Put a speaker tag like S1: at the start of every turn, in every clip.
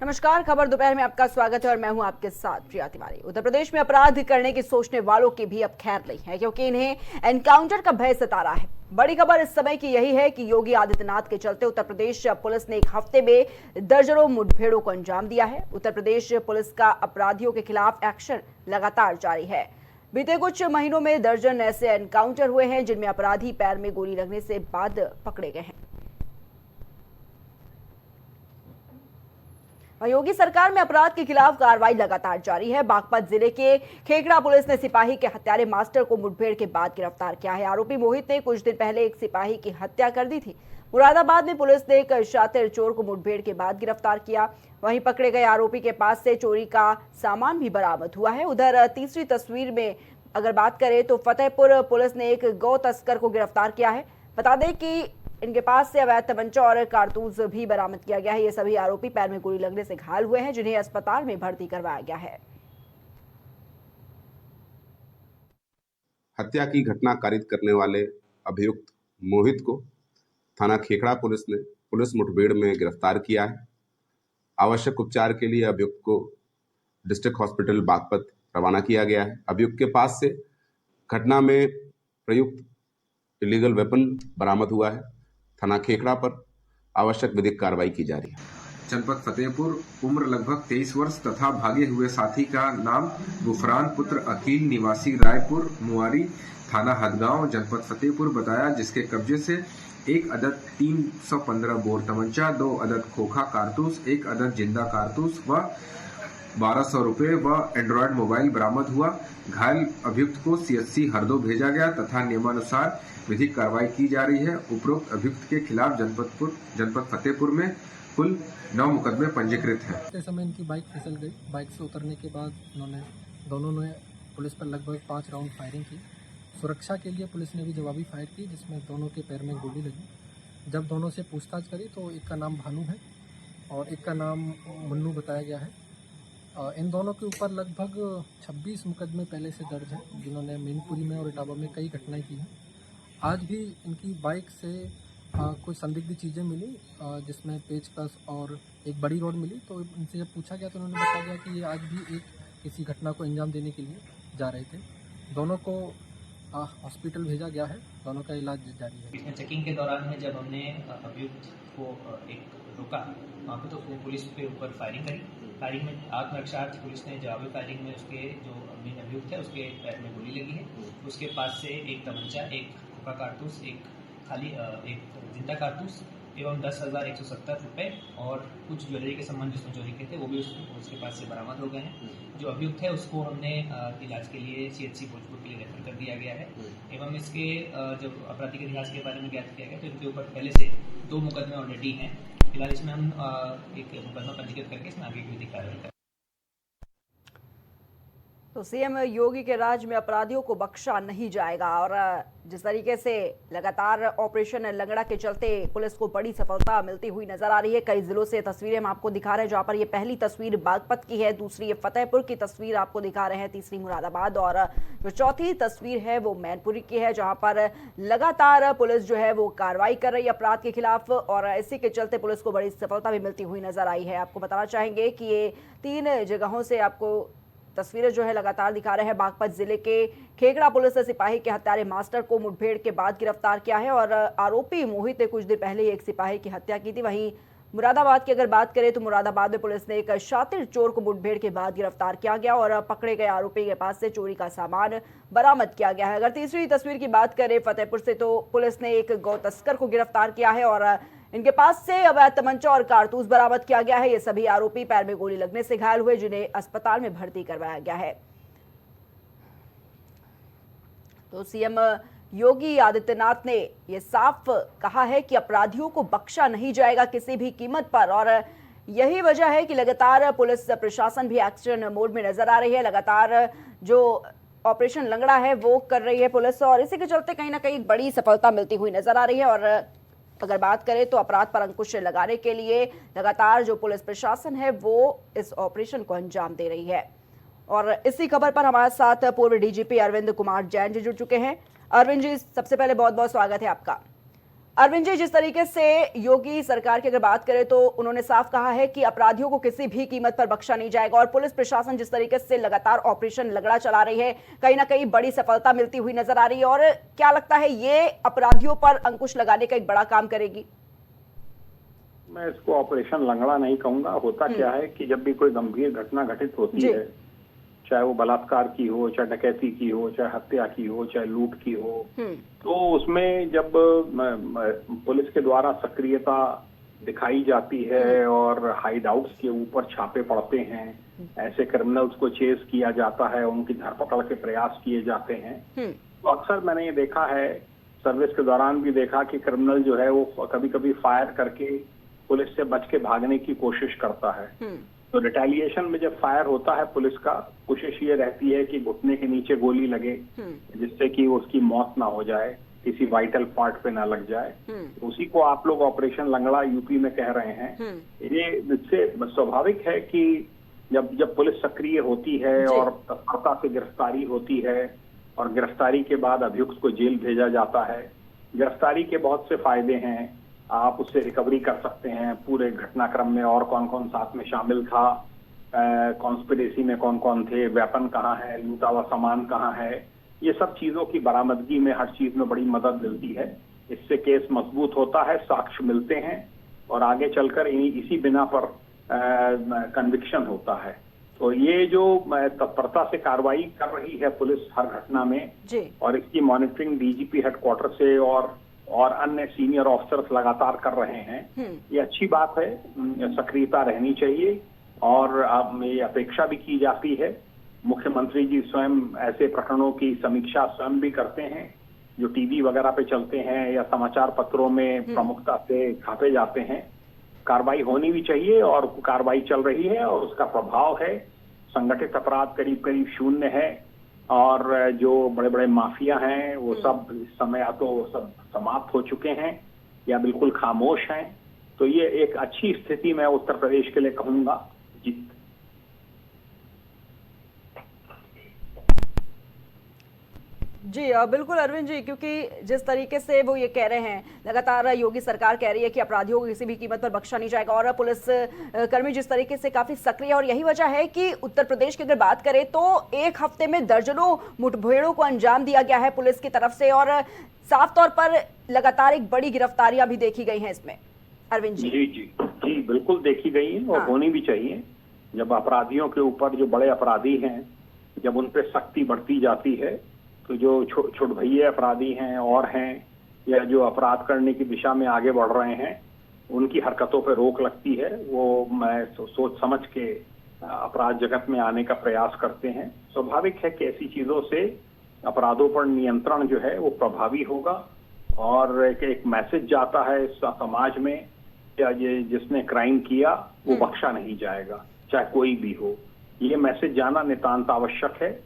S1: नमस्कार, खबर दोपहर में आपका स्वागत है और मैं हूं आपके साथ प्रिया तिवारी। उत्तर प्रदेश में अपराध करने की सोचने वालों की भी अब खैर नहीं है, क्योंकि इन्हें एनकाउंटर का भय सता रहा है। बड़ी खबर इस समय की यही है कि योगी आदित्यनाथ के चलते उत्तर प्रदेश पुलिस ने एक हफ्ते में दर्जनों मुठभेड़ों को अंजाम दिया है। उत्तर प्रदेश पुलिस का अपराधियों के खिलाफ एक्शन लगातार जारी है। बीते कुछ महीनों में दर्जन ऐसे एनकाउंटर हुए हैं जिनमें अपराधी पैर में गोली लगने से बाद पकड़े गए हैं। योगी सरकार में अपराध के खिलाफ कार्रवाई लगातार जारी है। बागपत जिले के खेखड़ा पुलिस ने सिपाही के हत्यारे मास्टर को मुठभेड़ के बाद गिरफ्तार किया है। आरोपी मोहित ने कुछ दिन पहले एक सिपाही की हत्या कर दी थी। मुरादाबाद में पुलिस ने एक शातिर चोर को मुठभेड़ के बाद गिरफ्तार किया। वहीं पकड़े गए आरोपी के पास से चोरी का सामान भी बरामद हुआ है। उधर तीसरी तस्वीर में अगर बात करें तो फतेहपुर पुलिस ने एक गौ तस्कर को गिरफ्तार किया है। बता दें कि इनके पास से अवैध तमंचा और कारतूस भी बरामद किया गया है। ये सभी आरोपी पैर में गोली लगने से घायल हुए हैं, जिन्हें अस्पताल में भर्ती करवाया गया है।
S2: हत्या की घटना कारित करने वाले अभियुक्त मोहित को थाना खेखड़ा पुलिस ने पुलिस मुठभेड़ में गिरफ्तार किया है। आवश्यक उपचार के लिए अभियुक्त को डिस्ट्रिक्ट हॉस्पिटल बागपत रवाना किया गया है। अभियुक्त के पास से घटना में प्रयुक्त इलीगल वेपन बरामद हुआ है। थाना खेखड़ा पर आवश्यक विधिक कार्रवाई की जा रही है।
S3: जनपद फतेहपुर, उम्र लगभग 23 वर्ष तथा भागे हुए साथी का नाम गुफरान पुत्र अकील निवासी रायपुर मुआरी थाना हदगांव जनपद फतेहपुर बताया, जिसके कब्जे से एक अदद 315 बोर तमंचा, 2 अदद खोखा कारतूस, 1 अदद जिंदा कारतूस व 1200 रुपए व एंड्रॉयड मोबाइल बरामद हुआ। घायल अभियुक्त को सीएचसी हरदो भेजा गया तथा नियमानुसार विधिक कार्रवाई की जा रही है। उपरोक्त अभियुक्त के खिलाफ जनपद फतेहपुर में कुल 9 मुकदमे पंजीकृत हैं।
S4: उस समय इनकी बाइक फिसल गई। बाइक से उतरने के बाद दोनों ने पुलिस पर लगभग 5 राउंड फायरिंग की। सुरक्षा के लिए पुलिस ने भी जवाबी फायर की, जिसमें दोनों के पैर में गोली लगी। जब दोनों से पूछताछ करी तो एक का नाम भानु है और एक का नाम मुन्नू बताया गया है। इन दोनों के ऊपर लगभग 26 मुकदमे पहले से दर्ज हैं, जिन्होंने मैनपुरी में और इटावा में कई घटनाएं की हैं। आज भी इनकी बाइक से कुछ संदिग्ध चीज़ें मिली, जिसमें पेचकस और एक बड़ी रॉड मिली। तो इनसे जब पूछा गया तो उन्होंने बताया गया कि ये आज भी किसी घटना को अंजाम देने के लिए जा रहे थे। दोनों को हॉस्पिटल भेजा गया है, दोनों का इलाज जारी है।
S5: इसमें चेकिंग के दौरान में जब हमने अभियुक्त को एक रोका वहाँ पे, तो उसने पुलिस के ऊपर फायरिंग करी। फायरिंग में आत्मरक्षार्थ पुलिस ने जवाबी फायरिंग में उसके जो मेन अभियुक्त है उसके पैर में गोली लगी है। उसके पास से एक तमंचा, एक खोखा कारतूस, एक जिंदा कारतूस एवं 10,170 रुपए और कुछ ज्वेलरी के सामान जिसमें चोरी के थे वो भी उसके पास से बरामद हो गए हैं। जो अभियुक्त है उसको हमने इलाज के लिए सीएचसी भोजपुर के लिए रेफर कर दिया गया है। एवं इसके जब आपराधिक इतिहास के बारे में ज्ञात किया गया तो इनके ऊपर पहले से 2 मुकदमे ऑलरेडी हैं। फिलहाल इसमें हम एक मुकदमा पंजीकृत करके इसमें आगे की विधिक कार्रवाई करें।
S1: तो सीएम योगी के राज में अपराधियों को बख्शा नहीं जाएगा और जिस तरीके से लगातार ऑपरेशन लंगड़ा के चलते पुलिस को बड़ी सफलता मिलती हुई नजर आ रही है। कई जिलों से तस्वीरें हम आपको दिखा रहे हैं, जहां पर ये पहली तस्वीर बागपत की है, दूसरी ये फतेहपुर की तस्वीर आपको दिखा रहे हैं, तीसरी मुरादाबाद और जो चौथी तस्वीर है वो मैनपुरी की है, जहां पर लगातार पुलिस जो है वो कार्रवाई कर रही है अपराध के खिलाफ और इसी के चलते पुलिस को बड़ी सफलता भी मिलती हुई नजर आई है। आपको बताना चाहेंगे कि ये 3 जगहों से आपको तस्वीरें जो है लगातार दिखा रहे हैं। बागपत जिले के खेखड़ा पुलिस ने सिपाही के हत्यारे मास्टर को मुठभेड़ के बाद गिरफ्तार किया है और आरोपी मोहित ने कुछ दिन पहले एक सिपाही की हत्या की थी। वहीं मुरादाबाद की अगर बात करें तो मुरादाबाद में पुलिस ने एक शातिर चोर को मुठभेड़ के बाद गिरफ्तार किया गया और पकड़े गए आरोपी के पास से चोरी का सामान बरामद किया गया है। अगर तीसरी तस्वीर की बात करें फतेहपुर से, तो पुलिस ने एक गौ तस्कर को गिरफ्तार किया है और इनके पास से अवैध तमंचा और कारतूस बरामद किया गया है। ये सभी आरोपी पैर में गोली लगने से घायल हुए, जिन्हें अस्पताल में भर्ती करवाया गया है। तो सीएम योगी आदित्यनाथ ने यह साफ कहा है कि अपराधियों को बख्शा नहीं जाएगा किसी भी कीमत पर और यही वजह है कि लगातार पुलिस प्रशासन भी एक्शन मोड में नजर आ रही है। लगातार जो ऑपरेशन लंगड़ा है वो कर रही है पुलिस और इसी के चलते कहीं ना कहीं बड़ी सफलता मिलती हुई नजर आ रही है। और अगर बात करें तो अपराध पर अंकुश लगाने के लिए लगातार जो पुलिस प्रशासन है वो इस ऑपरेशन को अंजाम दे रही है। और इसी खबर पर हमारे साथ पूर्व डीजीपी अरविंद कुमार जैन जी जुड़ चुके हैं। अरविंद जी, सबसे पहले बहुत बहुत स्वागत है आपका। अरविंद जी, जिस तरीके से योगी सरकार की अगर बात करें तो उन्होंने साफ कहा है कि अपराधियों को किसी भी कीमत पर बख्शा नहीं जाएगा, और पुलिस प्रशासन जिस तरीके से लगातार ऑपरेशन लंगड़ा चला रही है, कहीं ना कहीं बड़ी सफलता मिलती हुई नजर आ रही है। और क्या लगता है ये अपराधियों पर अंकुश लगाने का एक बड़ा काम करेगी?
S6: मैं इसको ऑपरेशन लंगड़ा नहीं कहूंगा। होता क्या है कि जब भी कोई गंभीर घटना घटित होती है, चाहे वो बलात्कार की हो, चाहे डकैती की हो, चाहे हत्या की हो, चाहे लूट की हो, तो उसमें जब पुलिस के द्वारा सक्रियता दिखाई जाती है और हाइड आउट्स के ऊपर छापे पड़ते हैं, ऐसे क्रिमिनल्स को चेस किया जाता है, उनकी धरपकड़ के प्रयास किए जाते हैं, तो अक्सर मैंने ये देखा है, सर्विस के दौरान भी देखा कि क्रिमिनल जो है वो कभी कभी फायर करके पुलिस से बच के भागने की कोशिश करता है। तो रिटेलिएशन में जब फायर होता है पुलिस का, कोशिश ये रहती है कि घुटने के नीचे गोली लगे जिससे कि उसकी मौत ना हो जाए, किसी वाइटल पार्ट पे ना लग जाए। तो उसी को आप लोग ऑपरेशन लंगड़ा यूपी में कह रहे हैं। ये इससे स्वाभाविक है कि जब पुलिस सक्रिय होती है और तत्परता से गिरफ्तारी होती है और गिरफ्तारी के बाद अभियुक्त को जेल भेजा जाता है। गिरफ्तारी के बहुत से फायदे हैं, आप उससे रिकवरी कर सकते हैं पूरे घटनाक्रम में, और कौन कौन साथ में शामिल था, कॉन्स्पिरेसी में कौन कौन थे, वेपन कहाँ है, लूटा हुआ सामान कहाँ है, ये सब चीजों की बरामदगी में हर चीज में बड़ी मदद मिलती है। इससे केस मजबूत होता है, साक्ष्य मिलते हैं और आगे चलकर इसी बिना पर कन्विक्शन होता है। तो ये जो तत्परता से कार्रवाई कर रही है पुलिस हर घटना में और इसकी मॉनिटरिंग डीजीपी हेडक्वार्टर से और अन्य सीनियर ऑफिसर्स लगातार कर रहे हैं, ये अच्छी बात है। सक्रियता रहनी चाहिए और अब ये अपेक्षा भी की जाती है। मुख्यमंत्री जी स्वयं ऐसे प्रकरणों की समीक्षा स्वयं भी करते हैं जो टीवी वगैरह पे चलते हैं या समाचार पत्रों में प्रमुखता से छापे जाते हैं। कार्रवाई होनी भी चाहिए और कार्रवाई चल रही है और उसका प्रभाव है। संगठित अपराध करीब करीब शून्य है और जो बड़े बड़े माफिया हैं वो सब इस समय या तो सब समाप्त हो चुके हैं या बिल्कुल खामोश हैं। तो ये एक अच्छी स्थिति मैं उत्तर प्रदेश के लिए कहूंगा।
S1: जी बिल्कुल अरविंद जी, क्योंकि जिस तरीके से वो ये कह रहे हैं, लगातार योगी सरकार कह रही है कि अपराधियों को किसी भी कीमत पर बख्शा नहीं जाएगा, और पुलिस कर्मी जिस तरीके से काफी सक्रिय है, और यही वजह है कि उत्तर प्रदेश की अगर बात करें तो एक हफ्ते में दर्जनों मुठभेड़ों को अंजाम दिया गया है पुलिस की तरफ से, और साफ तौर पर लगातार एक बड़ी गिरफ्तारियां भी देखी गई हैं इसमें। अरविंद जी
S6: जी बिल्कुल देखी गई है और होनी भी चाहिए। जब अपराधियों के ऊपर, जो बड़े अपराधी हैं, जब उन पर सख्ती बढ़ती जाती है तो जो छुटभैये अपराधी हैं और हैं या जो अपराध करने की दिशा में आगे बढ़ रहे हैं, उनकी हरकतों पर रोक लगती है। वो मैं सोच समझ के अपराध जगत में आने का प्रयास करते हैं। स्वाभाविक है कि ऐसी चीजों से अपराधों पर नियंत्रण जो है वो प्रभावी होगा और एक मैसेज जाता है समाज में या जिसने क्राइम किया वो बख्शा नहीं जाएगा, चाहे कोई भी हो। ये मैसेज जाना नितांत आवश्यक है।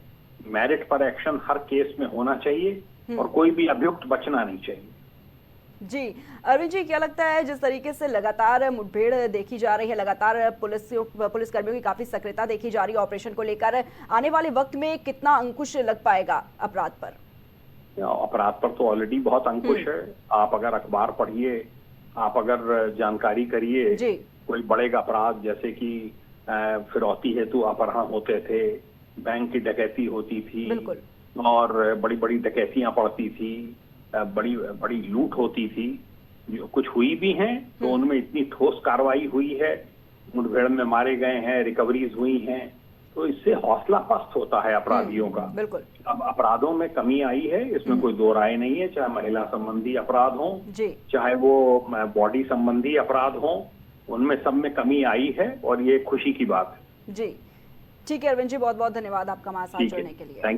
S6: मेरिट पर एक्शन हर केस में होना चाहिए और कोई भी अभियुक्त बचना नहीं चाहिए।
S1: जी अरविंद जी, क्या लगता है जिस तरीके से लगातार मुठभेड़ देखी जा रही है, लगातार पुलिस कर्मियों की काफी सक्रियता देखी जा रही है ऑपरेशन को लेकर, आने वाले वक्त में कितना अंकुश लग पाएगा अपराध पर?
S6: अपराध पर तो ऑलरेडी बहुत अंकुश है। आप अगर अखबार पढ़िए, आप अगर जानकारी करिए, कोई बढ़ेगा अपराध, जैसे कि फिरौती हेतु अपहरण होते थे, बैंक की डकैती होती थी और बड़ी बड़ी डकैतियां पड़ती थी, बड़ी बड़ी लूट होती थी, जो कुछ हुई भी हैं तो उनमें इतनी ठोस कार्रवाई हुई है, मुठभेड़ में मारे गए हैं, रिकवरीज हुई हैं, तो इससे हौसला पस्त होता है अपराधियों का। अब अपराधों में कमी आई है, इसमें कोई दो राय नहीं है, चाहे महिला संबंधी अपराध हो, चाहे वो बॉडी संबंधी अपराध हो, उनमें सब में कमी आई है और ये खुशी की बात है।
S1: जी ठीक है अरविंद जी, बहुत बहुत धन्यवाद आपका हमारे साथ जुड़ने के लिए।